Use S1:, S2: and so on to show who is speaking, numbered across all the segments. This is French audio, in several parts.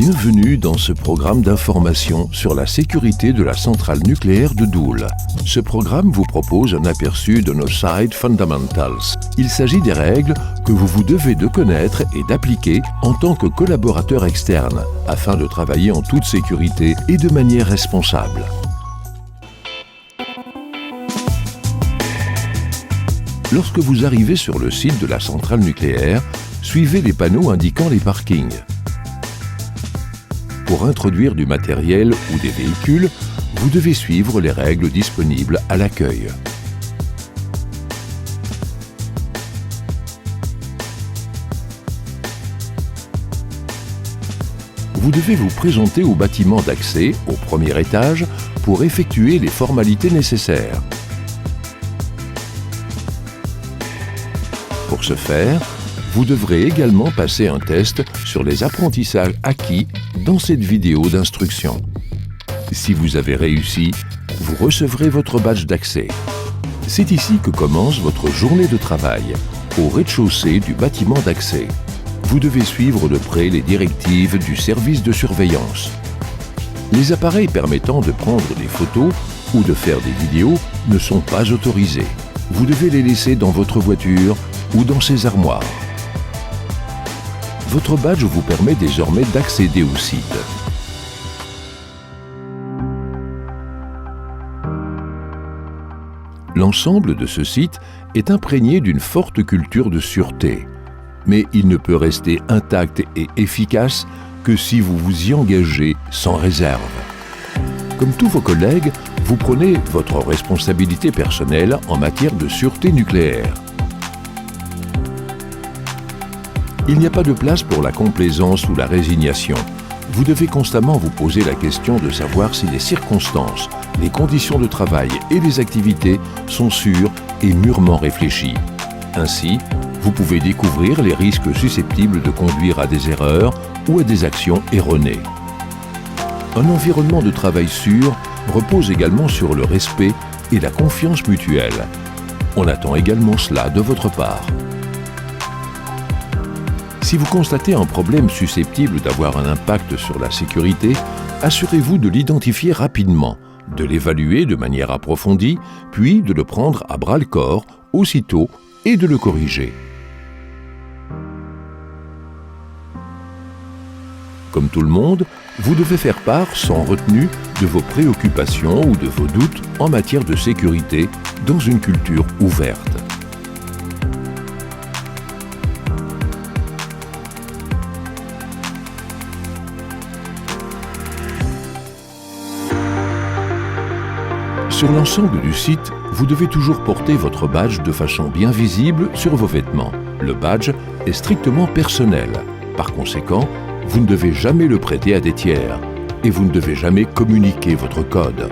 S1: Bienvenue dans ce programme d'information sur la sécurité de la centrale nucléaire de Doel. Ce programme vous propose un aperçu de nos Site Fundamentals. Il s'agit des règles que vous devez de connaître et d'appliquer en tant que collaborateur externe, afin de travailler en toute sécurité et de manière responsable. Lorsque vous arrivez sur le site de la centrale nucléaire, suivez les panneaux indiquant les parkings. Pour introduire du matériel ou des véhicules, vous devez suivre les règles disponibles à l'accueil. Vous devez vous présenter au bâtiment d'accès, au premier étage, pour effectuer les formalités nécessaires. Pour ce faire, vous devrez également passer un test sur les apprentissages acquis dans cette vidéo d'instruction. Si vous avez réussi, vous recevrez votre badge d'accès. C'est ici que commence votre journée de travail, au rez-de-chaussée du bâtiment d'accès. Vous devez suivre de près les directives du service de surveillance. Les appareils permettant de prendre des photos ou de faire des vidéos ne sont pas autorisés. Vous devez les laisser dans votre voiture ou dans ses armoires. Votre badge vous permet désormais d'accéder au site. L'ensemble de ce site est imprégné d'une forte culture de sûreté. Mais il ne peut rester intact et efficace que si vous vous y engagez sans réserve. Comme tous vos collègues, vous prenez votre responsabilité personnelle en matière de sûreté nucléaire. Il n'y a pas de place pour la complaisance ou la résignation. Vous devez constamment vous poser la question de savoir si les circonstances, les conditions de travail et les activités sont sûres et mûrement réfléchies. Ainsi, vous pouvez découvrir les risques susceptibles de conduire à des erreurs ou à des actions erronées. Un environnement de travail sûr repose également sur le respect et la confiance mutuelle. On attend également cela de votre part. Si vous constatez un problème susceptible d'avoir un impact sur la sécurité, assurez-vous de l'identifier rapidement, de l'évaluer de manière approfondie, puis de le prendre à bras-le-corps aussitôt et de le corriger. Comme tout le monde, vous devez faire part sans retenue de vos préoccupations ou de vos doutes en matière de sécurité dans une culture ouverte. Sur l'ensemble du site, vous devez toujours porter votre badge de façon bien visible sur vos vêtements. Le badge est strictement personnel. Par conséquent, vous ne devez jamais le prêter à des tiers et vous ne devez jamais communiquer votre code.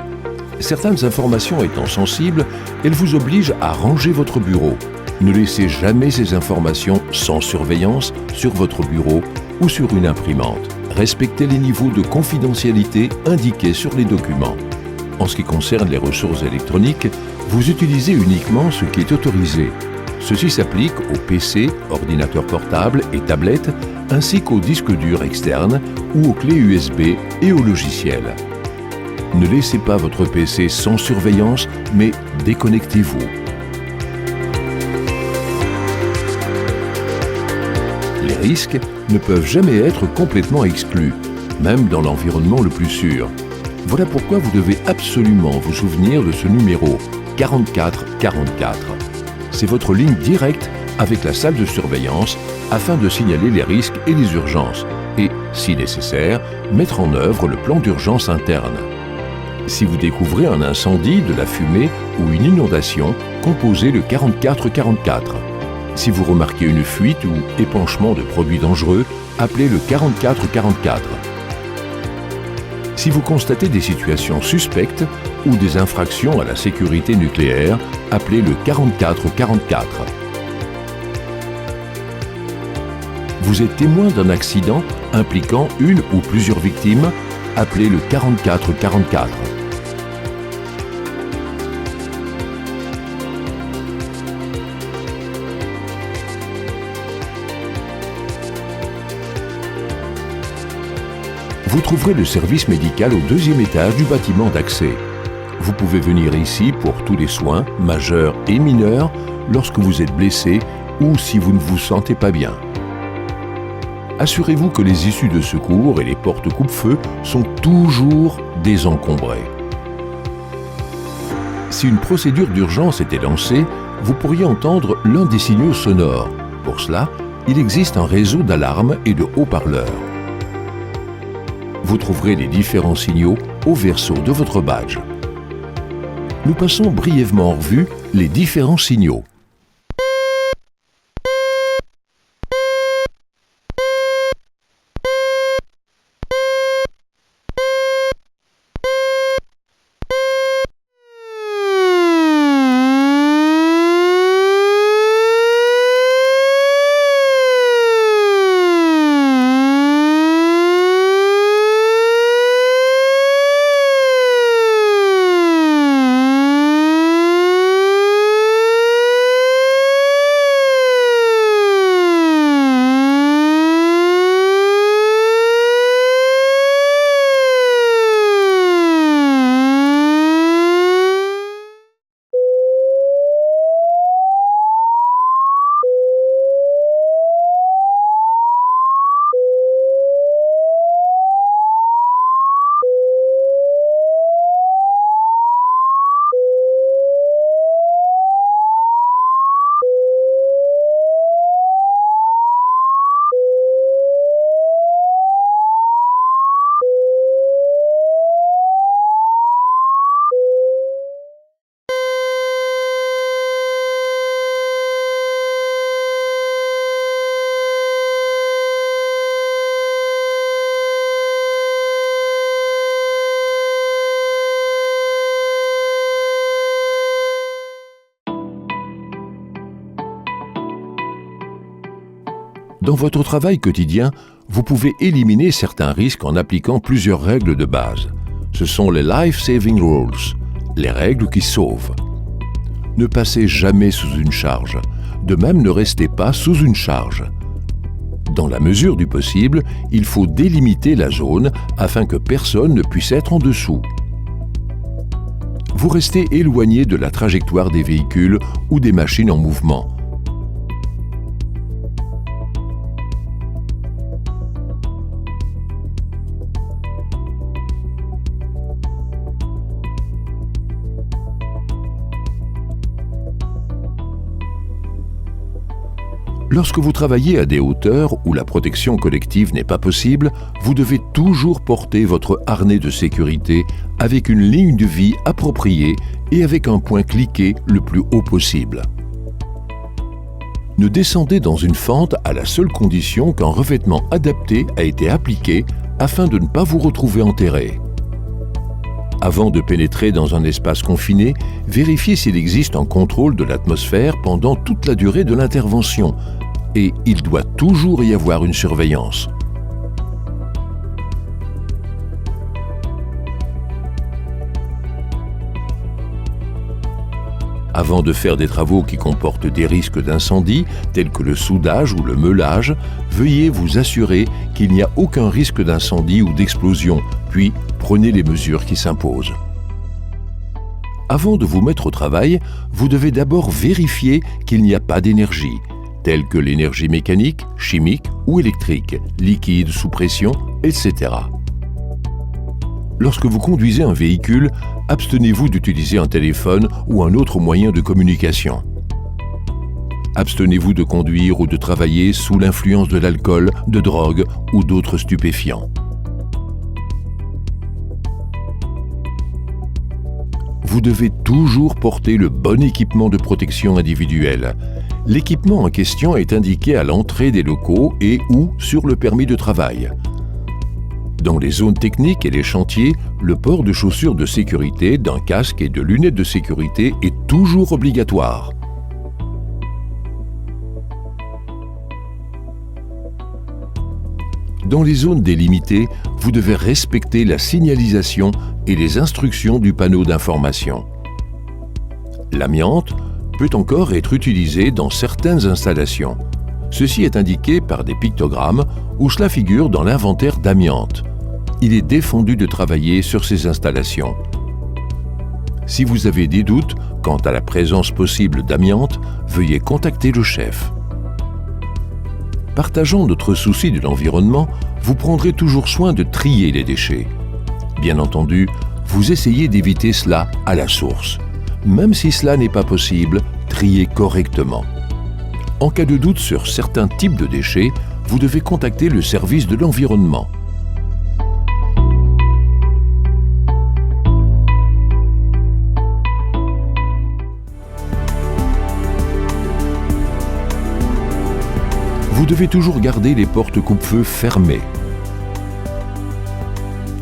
S1: Certaines informations étant sensibles, elles vous obligent à ranger votre bureau. Ne laissez jamais ces informations sans surveillance sur votre bureau ou sur une imprimante. Respectez les niveaux de confidentialité indiqués sur les documents. En ce qui concerne les ressources électroniques, vous utilisez uniquement ce qui est autorisé. Ceci s'applique aux PC, ordinateurs portables et tablettes, ainsi qu'aux disques durs externes ou aux clés USB et aux logiciels. Ne laissez pas votre PC sans surveillance, mais déconnectez-vous. Les risques ne peuvent jamais être complètement exclus, même dans l'environnement le plus sûr. Voilà pourquoi vous devez absolument vous souvenir de ce numéro 4444. C'est votre ligne directe avec la salle de surveillance afin de signaler les risques et les urgences et, si nécessaire, mettre en œuvre le plan d'urgence interne. Si vous découvrez un incendie, de la fumée ou une inondation, composez le 4444. Si vous remarquez une fuite ou épanchement de produits dangereux, appelez le 4444. Si vous constatez des situations suspectes ou des infractions à la sécurité nucléaire, appelez le 4444. Vous êtes témoin d'un accident impliquant une ou plusieurs victimes, appelez le 4444. vous trouverez le service médical au 2e étage du bâtiment d'accès. Vous pouvez venir ici pour tous les soins, majeurs et mineurs, lorsque vous êtes blessé ou si vous ne vous sentez pas bien. Assurez-vous que les issues de secours et les portes coupe-feu sont toujours désencombrées. Si une procédure d'urgence était lancée, vous pourriez entendre l'un des signaux sonores. Pour cela, il existe un réseau d'alarmes et de haut-parleurs. Vous trouverez les différents signaux au verso de votre badge. Nous passons brièvement en revue les différents signaux. Dans votre travail quotidien, vous pouvez éliminer certains risques en appliquant plusieurs règles de base. Ce sont les Life Saving Rules, les règles qui sauvent. Ne passez jamais sous une charge. De même, ne restez pas sous une charge. Dans la mesure du possible, il faut délimiter la zone afin que personne ne puisse être en dessous. Vous restez éloigné de la trajectoire des véhicules ou des machines en mouvement. Lorsque vous travaillez à des hauteurs où la protection collective n'est pas possible, vous devez toujours porter votre harnais de sécurité avec une ligne de vie appropriée et avec un point cliqué le plus haut possible. Ne descendez dans une fente à la seule condition qu'un revêtement adapté a été appliqué afin de ne pas vous retrouver enterré. Avant de pénétrer dans un espace confiné, vérifiez s'il existe un contrôle de l'atmosphère pendant toute la durée de l'intervention, et il doit toujours y avoir une surveillance. Avant de faire des travaux qui comportent des risques d'incendie, tels que le soudage ou le meulage, veuillez vous assurer qu'il n'y a aucun risque d'incendie ou d'explosion, puis prenez les mesures qui s'imposent. Avant de vous mettre au travail, vous devez d'abord vérifier qu'il n'y a pas d'énergie, telles que l'énergie mécanique, chimique ou électrique, liquide sous pression, etc. Lorsque vous conduisez un véhicule, abstenez-vous d'utiliser un téléphone ou un autre moyen de communication. Abstenez-vous de conduire ou de travailler sous l'influence de l'alcool, de drogue ou d'autres stupéfiants. Vous devez toujours porter le bon équipement de protection individuelle. L'équipement en question est indiqué à l'entrée des locaux et ou sur le permis de travail. Dans les zones techniques et les chantiers, le port de chaussures de sécurité, d'un casque et de lunettes de sécurité est toujours obligatoire. Dans les zones délimitées, vous devez respecter la signalisation et les instructions du panneau d'information. L'amiante peut encore être utilisé dans certaines installations. Ceci est indiqué par des pictogrammes où cela figure dans l'inventaire d'amiante. il est défendu de travailler sur ces installations. Si vous avez des doutes quant à la présence possible d'amiante, veuillez contacter le chef. Partageant notre souci de l'environnement, vous prendrez toujours soin de trier les déchets. Bien entendu, vous essayez d'éviter cela à la source. Même si cela n'est pas possible, triez correctement. En cas de doute sur certains types de déchets, vous devez contacter le service de l'environnement. Vous devez toujours garder les portes coupe-feu fermées.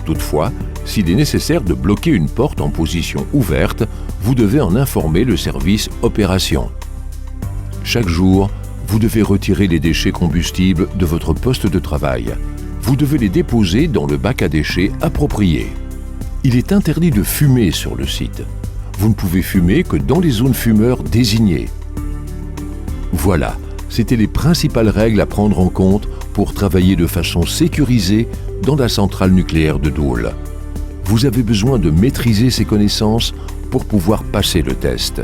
S1: Toutefois, s'il est nécessaire de bloquer une porte en position ouverte, vous devez en informer le service opération. Chaque jour, vous devez retirer les déchets combustibles de votre poste de travail. Vous devez les déposer dans le bac à déchets approprié. Il est interdit de fumer sur le site. Vous ne pouvez fumer que dans les zones fumeurs désignées. Voilà, c'était les principales règles à prendre en compte pour travailler de façon sécurisée dans la centrale nucléaire de Doel. Vous avez besoin de maîtriser ces connaissances pour pouvoir passer le test.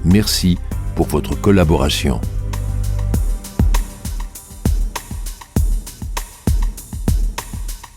S1: Merci pour votre collaboration.